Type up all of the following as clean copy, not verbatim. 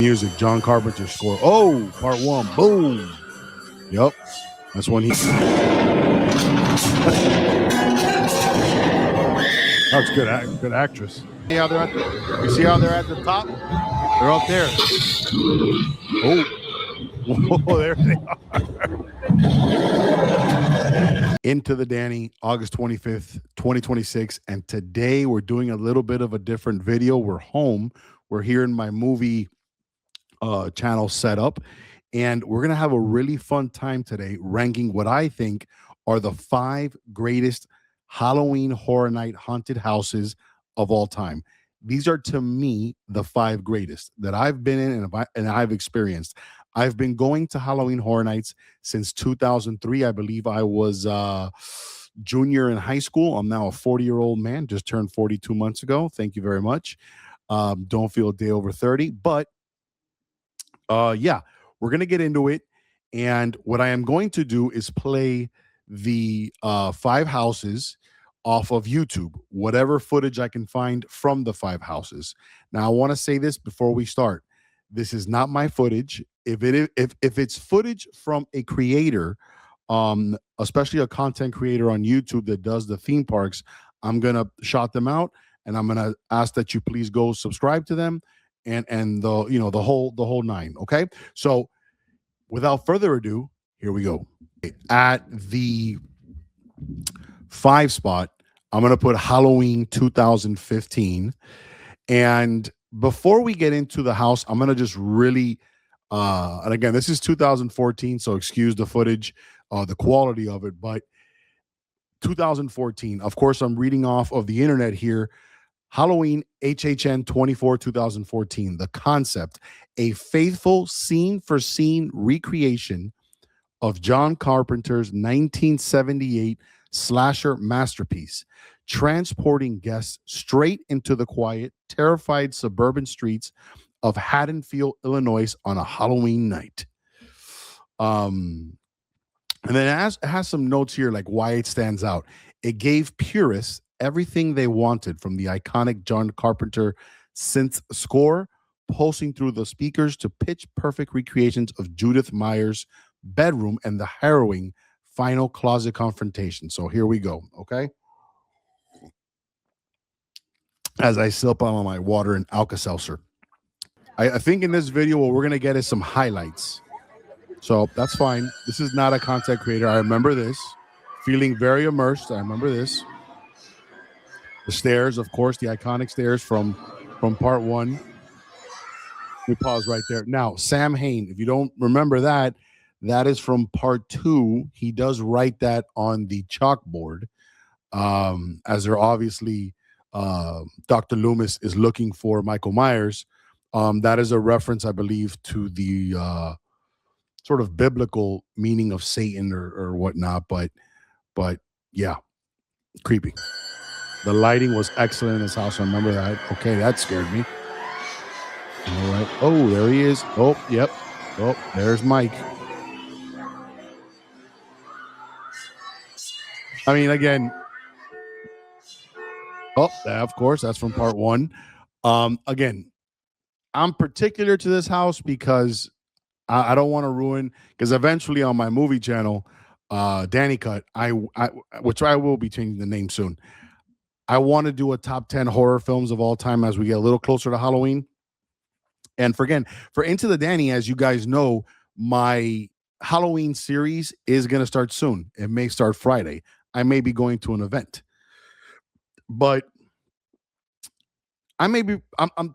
Music, John Carpenter score. Oh, part one. Boom. Yep. That's when he. That's good. Good actress. See how they're you see how they're at the top? They're up there. Oh. Whoa, there they are. Into the Danny, August 25th, 2026. And today we're doing a little bit of a different video. We're home. We're here in my movie channel setup. And we're going to have a really fun time today ranking what I think are the 5 greatest Halloween Horror Night haunted houses of all time. These are, to me, the 5 greatest that I've been in and I've experienced. I've been going to Halloween Horror Nights since 2003. I believe I was junior in high school. I'm now a 40-year-old man, just turned 42 months ago. Thank you very much. Don't feel a day over 30. But yeah, we're going to get into it. And what I am going to do is play the 5 houses off of YouTube, whatever footage I can find from the 5 houses. Now, I want to say this before we start. This is not my footage. If it's footage from a creator, especially a content creator on YouTube that does the theme parks, I'm going to shout them out, and I'm going to ask that you please go subscribe to them and the whole 9, okay? So without further ado, here we go. At the 5 spot, I'm going to put Halloween 2015. And before we get into the house, I'm going to just really, and again, this is 2014, so excuse the footage, the quality of it, but 2014, of course, I'm reading off of the internet here. Halloween HHN 24 2014. The concept, a faithful scene-for-scene recreation of John Carpenter's 1978 slasher masterpiece, transporting guests straight into the quiet, terrified suburban streets of Haddonfield, Illinois on a Halloween night. And then it has some notes here, like why it stands out. It gave purists everything they wanted from the iconic John Carpenter synth score, pulsing through the speakers, to pitch-perfect recreations of Judith Meyer's bedroom and the harrowing final closet confrontation. So here we go, okay? As I sip on my water and Alka-Seltzer. I think in this video, what we're going to get is some highlights. So that's fine. This is not a content creator. I remember this. Feeling very immersed. I remember this. The stairs, of course, the iconic stairs from part 1. We pause right there. Now, Sam Hain, if you don't remember that, that is from part 2. He does write that on the chalkboard, as they're obviously Dr. Loomis is looking for Michael Myers. That is a reference, I believe, to the sort of biblical meaning of Satan or whatnot. But yeah, creepy. The lighting was excellent in this house. I remember that. Okay, that scared me. All right. Oh, there he is. Oh, yep. Oh, there's Mike. I mean, again. Oh, of course, that's from part 1. Again, I'm particular to this house because I don't want to ruin, because eventually on my movie channel, Danny Cut, which I will be changing the name soon. I want to do a top 10 horror films of all time as we get a little closer to Halloween. And for Into the Danny, as you guys know, my Halloween series is going to start soon. It may start Friday. I may be going to an event. But I'm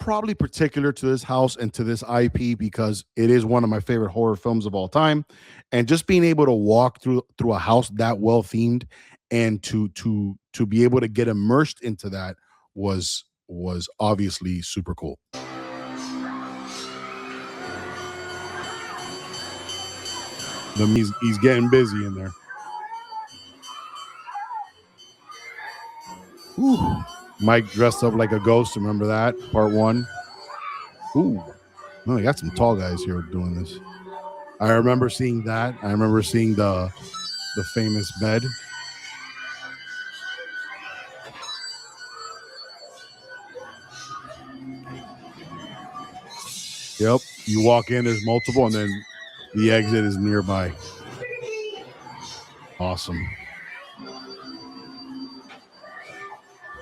probably particular to this house and to this IP because it is one of my favorite horror films of all time. And just being able to walk through a house that well themed and to be able to get immersed into that was obviously super cool. He's getting busy in there. Ooh. Mike dressed up like a ghost. Remember that? Part 1. Ooh. No, you got some tall guys here doing this. I remember seeing that. I remember seeing the famous bed. Yep. You walk in, there's multiple, and then the exit is nearby. Awesome.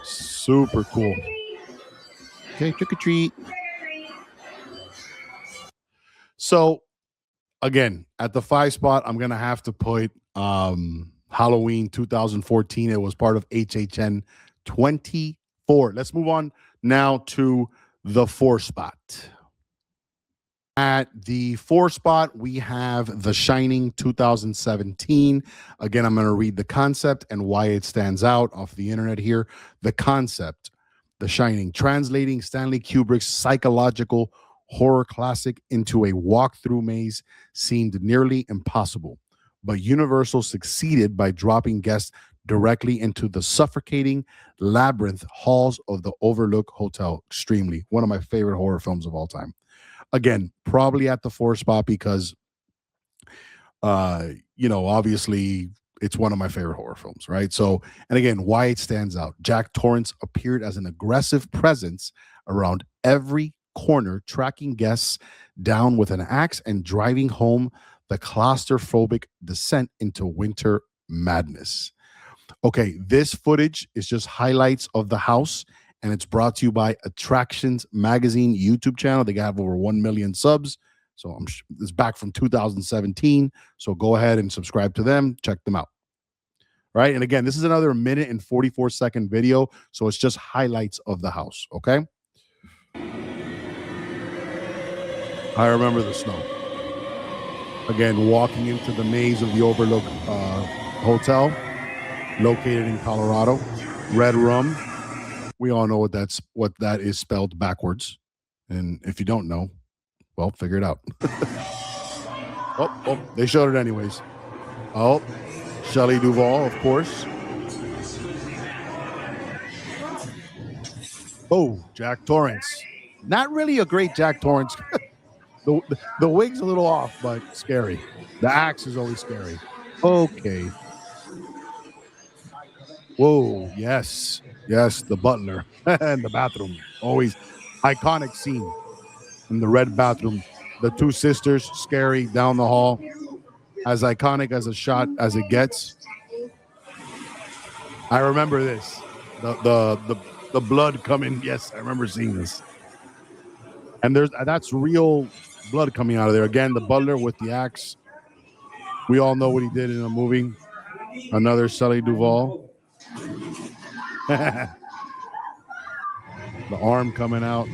Super cool. Okay, trick or treat. So again, at the 5 spot, I'm gonna have to put Halloween 2014. It was part of HHN 24. Let's move on now to the 4 spot. At the 4 spot, we have The Shining 2017. Again, I'm going to read the concept and why it stands out off the internet here. The concept, The Shining, translating Stanley Kubrick's psychological horror classic into a walkthrough maze seemed nearly impossible. But Universal succeeded by dropping guests directly into the suffocating labyrinth halls of the Overlook Hotel. Extremely one of my favorite horror films of all time. Again, probably at the 4 spot because obviously it's one of my favorite horror films, right? So, and again, why it stands out. Jack Torrance appeared as an aggressive presence around every corner, tracking guests down with an axe and driving home the claustrophobic descent into winter madness. Okay, this footage is just highlights of the house, and it's brought to you by Attractions Magazine YouTube channel. They have over 1 million subs. So it's back from 2017. So go ahead and subscribe to them. Check them out. Right. And again, this is another 1 minute and 44-second video. So it's just highlights of the house. Okay. I remember the snow. Again, walking into the maze of the Overlook Hotel, located in Colorado. Red rum. We all know what that is spelled backwards. And if you don't know, well, figure it out. oh, they showed it anyways. Oh, Shelley Duvall, of course. Oh, Jack Torrance. Not really a great Jack Torrance. the wig's a little off, but scary. The axe is always scary. Okay. Whoa, yes. Yes, the butler and the bathroom. Always iconic scene in the red bathroom. The 2 sisters, scary, down the hall. As iconic as a shot as it gets. I remember this. The blood coming. Yes, I remember seeing this. And that's real blood coming out of there. Again, the butler with the axe. We all know what he did in the movie. Another Shelley Duvall. The arm coming out.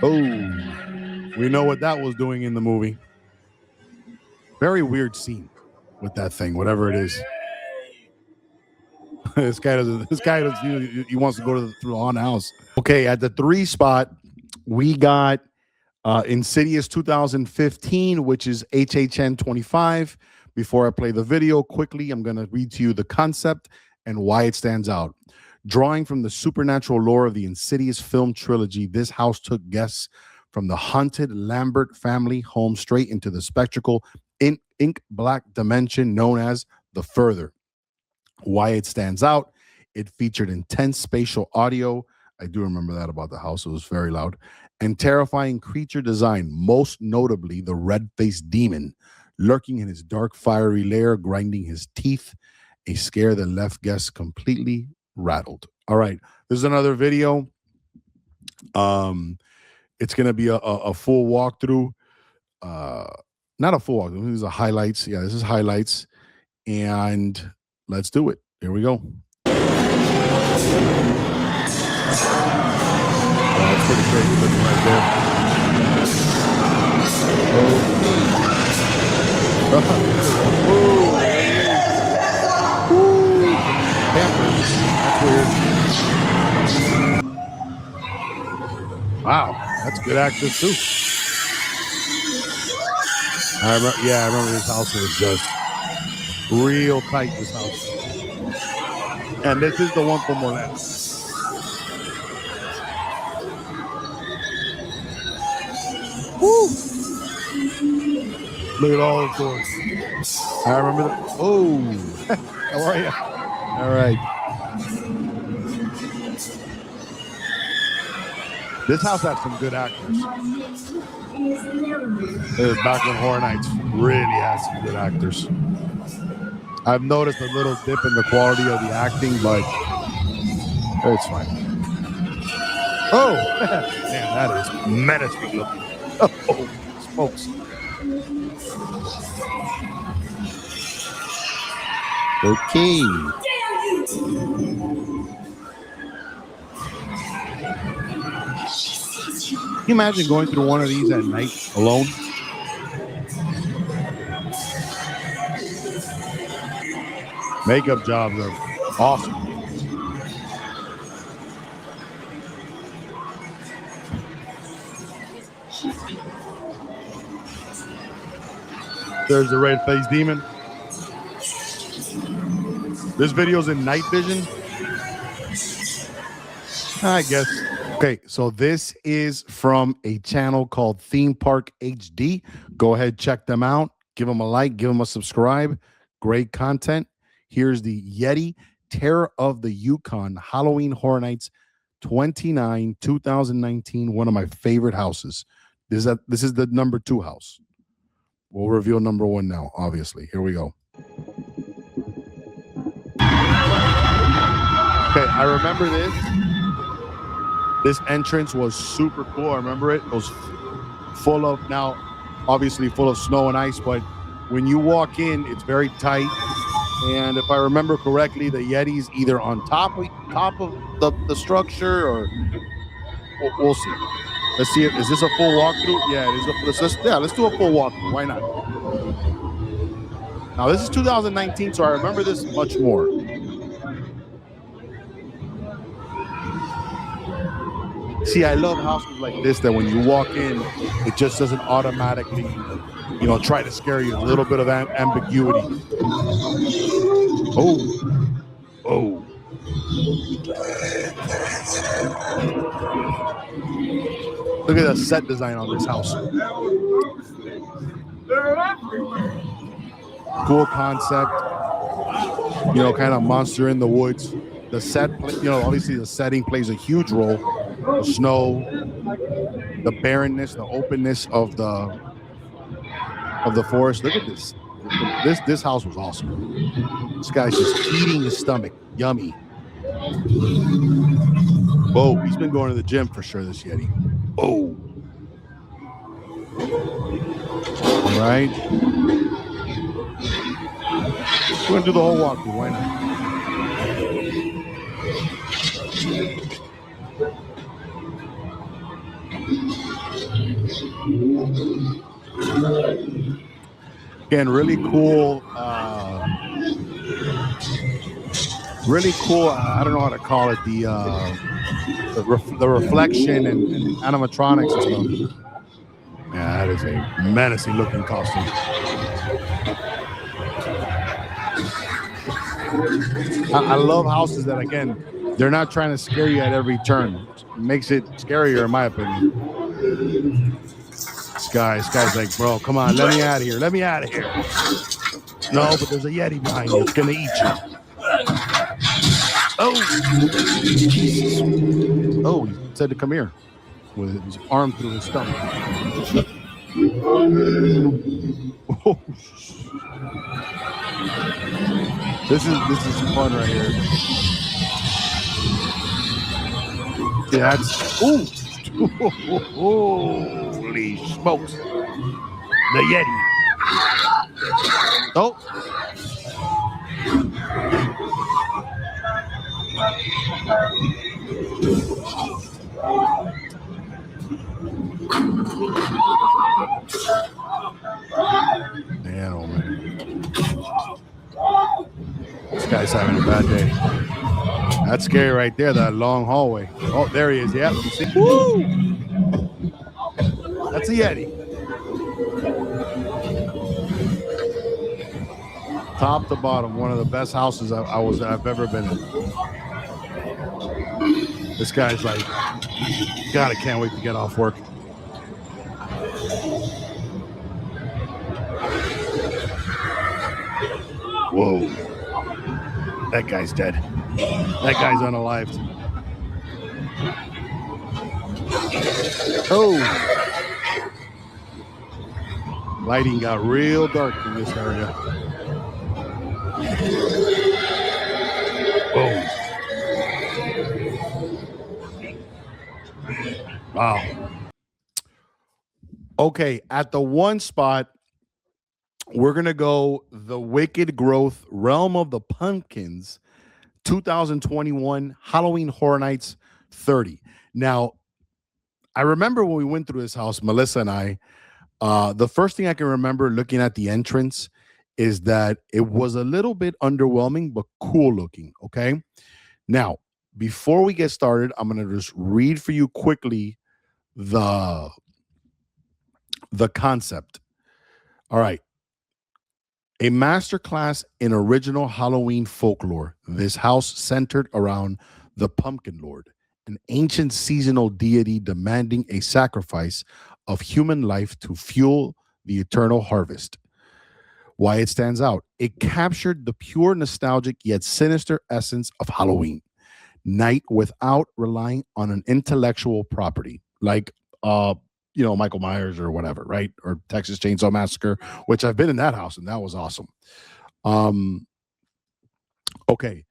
Oh, we know what that was doing in the movie. Very weird scene with that thing, whatever it is. This guy he wants to go to the haunted house. Okay, at the 3 spot, we got Insidious 2015, which is HHN 25. Before I play the video, quickly, I'm going to read to you the concept and why it stands out. Drawing from the supernatural lore of the Insidious film trilogy, this house took guests from the haunted Lambert family home straight into the spectacle ink black dimension known as the Further. Why it stands out: it featured intense spatial audio. I do remember that about the house. It was very loud. And terrifying creature design, most notably the red-faced demon lurking in his dark, fiery lair, grinding his teeth, a scare that left guests completely rattled. All right, this is another video. It's going to be a full walkthrough. Not a full walkthrough. These are highlights. Yeah, this is highlights. And let's do it. Here we go. That's pretty crazy looking right there. That's weird. Wow, that's good actors too. I remember this house was just real tight, this house. And this is the one from Orlando. Woo! Look at all those doors. I remember that. Oh, how are you? All right. This house has some good actors. Back when Horror Nights really had some good actors. I've noticed a little dip in the quality of the acting, but it's fine. Oh, man, that is menacing looking. Oh, smokes. Okay. Can you imagine going through one of these at night alone? Makeup jobs are awesome. There's the red-faced demon. This video's in night vision, I guess. Okay, so this is from a channel called Theme Park HD. Go ahead, check them out. Give them a like, give them a subscribe. Great content. Here's the Yeti Terror of the Yukon Halloween Horror Nights 29, 2019. One of my favorite houses. This is the number 2 house. We'll reveal number 1 now, obviously. Here we go. Okay, I remember this. This entrance was super cool. I remember it. It was full of, now, obviously full of snow and ice, but when you walk in, it's very tight. And if I remember correctly, the Yeti's either on top of the structure, or we'll see. Let's see. Is this a full walkthrough? Yeah, it is. Let's do a full walkthrough. Why not? Now, this is 2019, so I remember this much more. See, I love houses like this that when you walk in, it just doesn't automatically, try to scare you. A little bit of ambiguity. Oh. Look at the set design on this house. Cool concept. Kind of monster in the woods. The set, obviously the setting plays a huge role. The snow, the barrenness, the openness of the forest. Look at this. This house was awesome. This guy's just eating his stomach. Yummy. Whoa, he's been going to the gym for sure, this Yeti. Oh. All right. We're going to do the whole walkthrough. Why not? Again, really cool. I don't know how to call it. The reflection and animatronics and stuff. Yeah, that is a menacing looking costume. I love houses that, again, they're not trying to scare you at every turn. It makes it scarier, in my opinion. This guy's like, bro, come on, let me out of here. Let me out of here. No, but there's a Yeti behind you. It's going to eat you. Oh, Jesus. Oh, he said to come here with his arm through his stomach. Oh. This is fun right here. Yeah, that's holy smokes. The Yeti. Oh. Man, oh man. This guy's having a bad day. That's scary right there, that long hallway. Oh, there he is. Yep. You see? Woo! That's a Yeti. Top to bottom, one of the best houses I've ever been in. This guy's like, God, I can't wait to get off work. Whoa. That guy's dead. That guy's unalived. Oh, lighting got real dark in this area. Oh, wow. Okay, at the one spot, we're going to go The Wicked Growth, Realm of the Pumpkins, 2021 Halloween Horror Nights 30. Now, I remember when we went through this house, Melissa and I, the first thing I can remember looking at the entrance is that it was a little bit underwhelming, but cool looking. Okay. Now, before we get started, I'm going to just read for you quickly the concept. All right. A masterclass in original Halloween folklore. This house centered around the Pumpkin Lord, an ancient seasonal deity demanding a sacrifice of human life to fuel the eternal harvest. Why it stands out. It captured the pure, nostalgic, yet sinister essence of Halloween night without relying on an intellectual property like Michael Myers or whatever, right? Or Texas Chainsaw Massacre, which I've been in that house and that was awesome. Okay.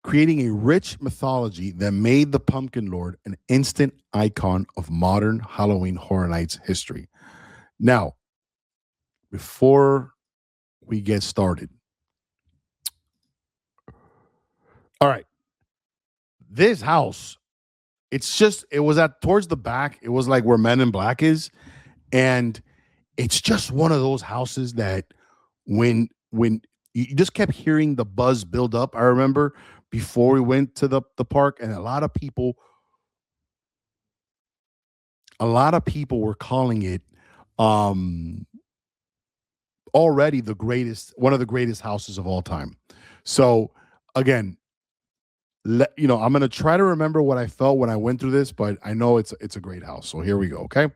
Creating a rich mythology that made the Pumpkin Lord an instant icon of modern Halloween Horror Nights history. Now, before we get started, all right, this house, it was towards the back. It was like where Men in Black is. And it's just one of those houses that when you just kept hearing the buzz build up. I remember before we went to the park, and a lot of people were calling it already one of the greatest houses of all time. So again, I'm going to try to remember what I felt when I went through this, but I know it's a great house. So here we go. Okay.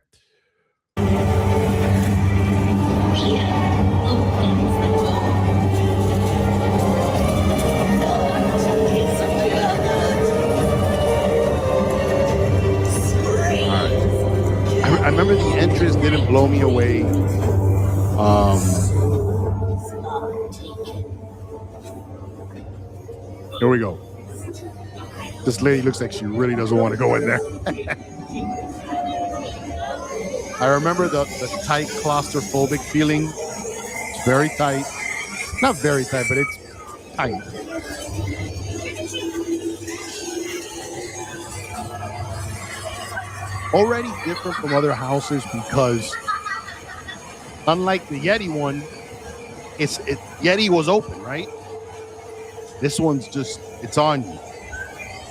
I remember the entrance didn't blow me away. Here we go. This lady looks like she really doesn't want to go in there. I remember the tight claustrophobic feeling. It's very tight. Not very tight, but it's tight. Already different from other houses because unlike the Yeti one, Yeti was open, right? This one's just, it's on you.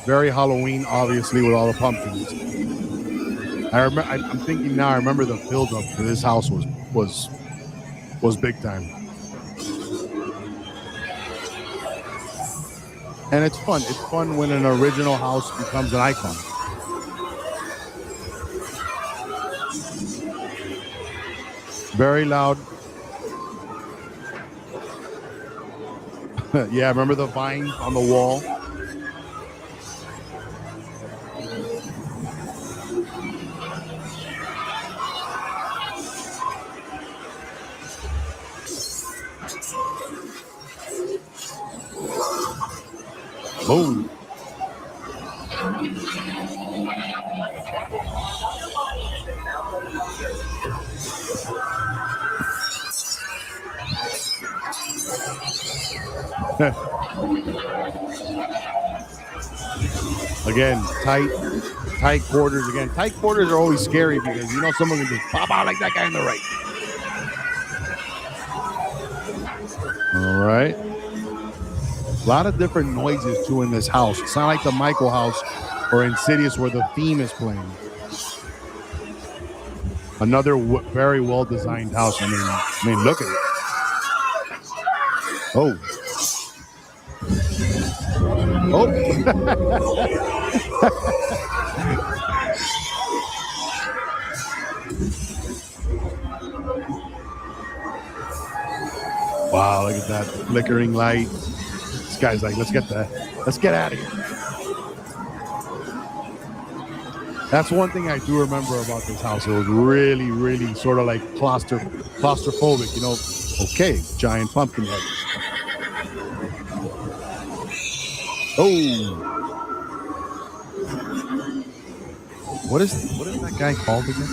Very Halloween, obviously, with all the pumpkins. I'm thinking now, I remember the build-up for this house was big time. And it's fun. It's fun when an original house becomes an icon. Very loud. Yeah, remember the vines on the wall? Boom. Again, tight quarters. Again, tight quarters are always scary because someone can just pop out like that guy on the right. All right. A lot of different noises too in this house. It's not like the Michael house or Insidious where the theme is playing. Another very well designed house. I mean, look at it. Oh. Wow, look at that flickering light. This guy's like, let's get out of here. That's one thing I do remember about this house. It was really, really sort of like claustrophobic, you know. Okay, giant pumpkin head. Oh, what is that guy called again?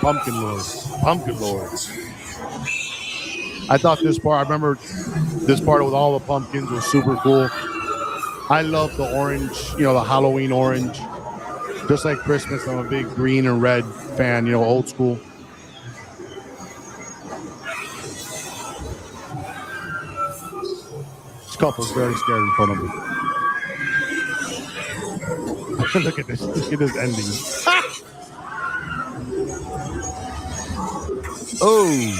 Pumpkin Lords. Pumpkin Lords. I thought this part. I remember this part with all the pumpkins was super cool. I love the orange, you know, the Halloween orange. Just like Christmas, I'm a big green and red fan, you know, old school. This couple's very scared in front of me. Look at this. Look at this ending. Okay.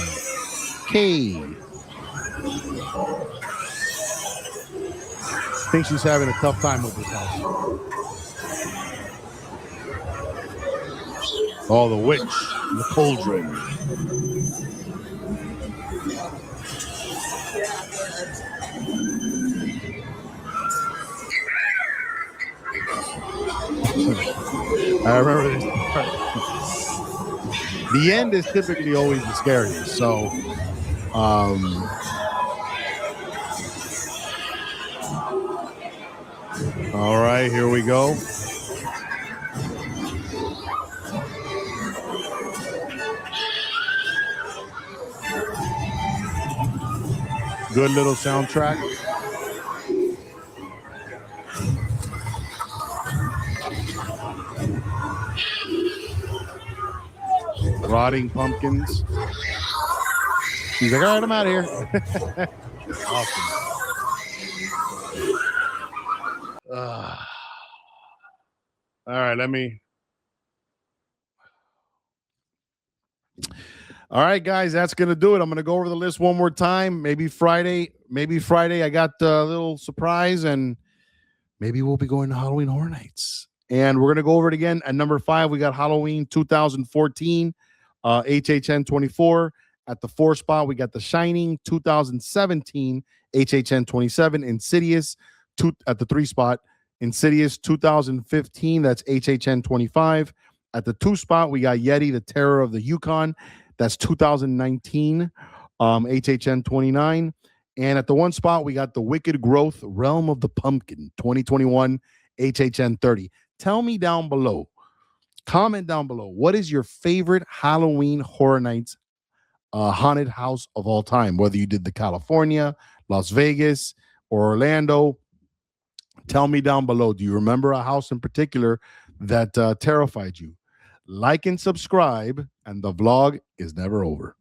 I think she's having a tough time with this house. Oh, the witch, the cauldron. I remember this part. The end is typically always the scariest. So, all right, here we go. Good little soundtrack. Rotting pumpkins. He's like, all right, I'm out of here. Awesome. All right, let me. All right, guys, that's going to do it. I'm going to go over the list one more time. Maybe Friday, I got a little surprise, and maybe we'll be going to Halloween Horror Nights. And we're going to go over it again. At number 5, we got Halloween 2014, HHN 24. At the 4 spot, we got The Shining 2017, HHN 27. Insidious, at the 3 spot, Insidious 2015, that's HHN 25. At the 2 spot, we got Yeti, The Terror of the Yukon. That's 2019, HHN 29. And at the 1 spot, we got The Wicked Growth, Realm of the Pumpkin, 2021, HHN 30. Tell me down below, comment down below, what is your favorite Halloween Horror Nights haunted house of all time? Whether you did the California, Las Vegas, or Orlando, tell me down below. Do you remember a house in particular that terrified you? Like and subscribe, and the vlog is never over.